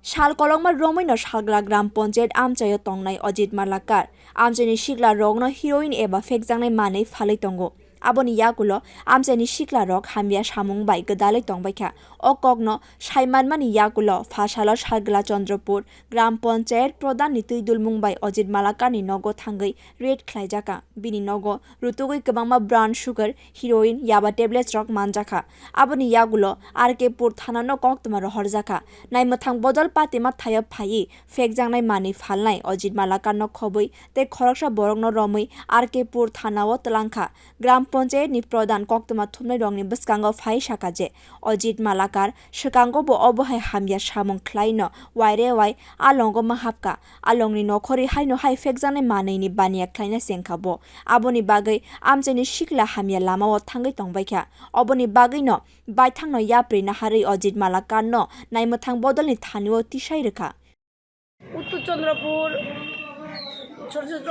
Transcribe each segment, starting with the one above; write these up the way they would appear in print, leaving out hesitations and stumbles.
Shal kolongma Romino Shalgra Gram Ponjet Amchayo Tongnai Ajit Malakar, Amchaini Shikla Rogno Heroine Eba Phekjaknai manwi phalitongo. Aboni yagulo amchaini shikla rok hamya samung bai gedalai tongbaikha o kokno saimanmani yagulo phasalo salgwra Chandrapur gram panchayat pradhan ni tuidulmung bai Ajit Malakar ni nogo thangai red khlaijaka bini nogo rutugui kwbangma brown sugar heroin yaba tablets rok manjakha aboni yagulo RK-pur thana no koktoma rohorjaka naimwthang bodol patima thaya phai Phekjaknai manwi phalnai Ajit Malakar no khobui tei khoroksa borok no romwi RK-pur thana o tlangkha gram Panchayat ni pradhan koktoma thumnai rokni bwskango phai sakaje Ajit Malakar skango bo obohai hamya samung khlaino waire wai alongo mahapka alongni nokhori haino hai Phekjaknai manwi ni baniya khlaina sengkhabo aboni bagai amchaini shikla hamya lamao thangai tongbaikha oboni bagai no baithangno yapri naharei Ajit Malakar no naimwthang bodol ni thanio tisawi rikha উত্তর চন্দ্রপুর ছোট ছোট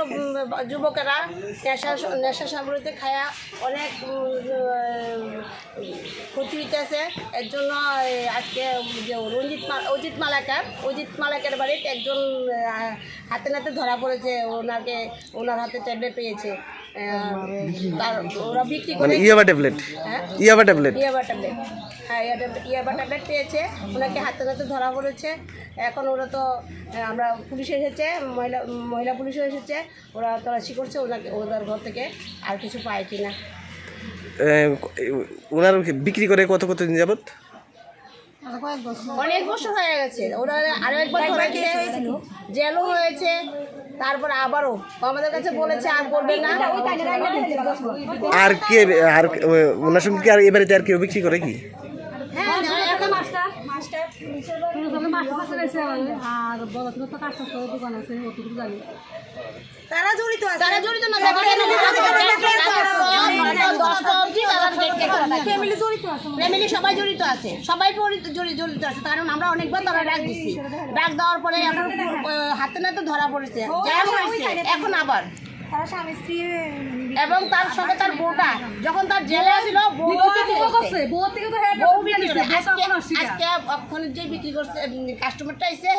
যুবকেরা নেশা সামগ্রীতে খায়া অনেক ক্ষতি হইতেছে। এর জন্য আজকে যে অজিত মালাকার বাড়িতে একজন হাতে নাতে ধরা পড়েছে। ওনার হাতে ট্যাবলেট পেয়েছে। ওরা বিক্রি করে ইয়াবা ট্যাবলেট হ্যাঁ ইয়াবা ট্যাবলেট পেয়েছে। ওনাকে হাতে নাতে ধরা পড়েছে। এখন ওরা তো আমরা পুলিশ এসেছে, মহিলা পুলিশও এসেছে, ওরা তল্লাশি করছে ওদের ঘর থেকে আর কিছু পায় কিনা। ওনার বিক্রি করে কত দিন যাবত? অনেক বছর হয়ে গেছে। ওরা আরো একবার ধরা খেয়েছে, জেলও হয়েছে, তারপর আবারও আমাদের কাছে বলেছে আর করবে না। আর কে আর ওনার সঙ্গে কি আর এবারে আর কেউ বিক্রি করে কি? তারা জড়িত আছে, না ফ্যামিলি সবাই জড়িত আছে, জড়িত আছে। কারণ আমরা অনেকবার তারা ডাক দিচ্ছি, ডাক দেওয়ার পরে এখন হাতে নাতে ধরা পড়েছে, এখন আবার তারা স্বামী স্ত্রী এবং তার সঙ্গে তার বউটা যখন তার জেলে ছিল যে বিক্রি করছে কাস্টমারটা এসে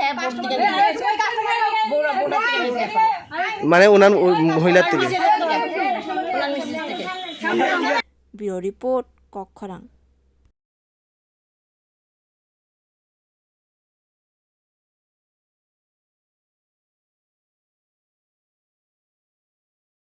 মানে ওনার মহিলার থেকে ব্যুরো রিপোর্ট খরক।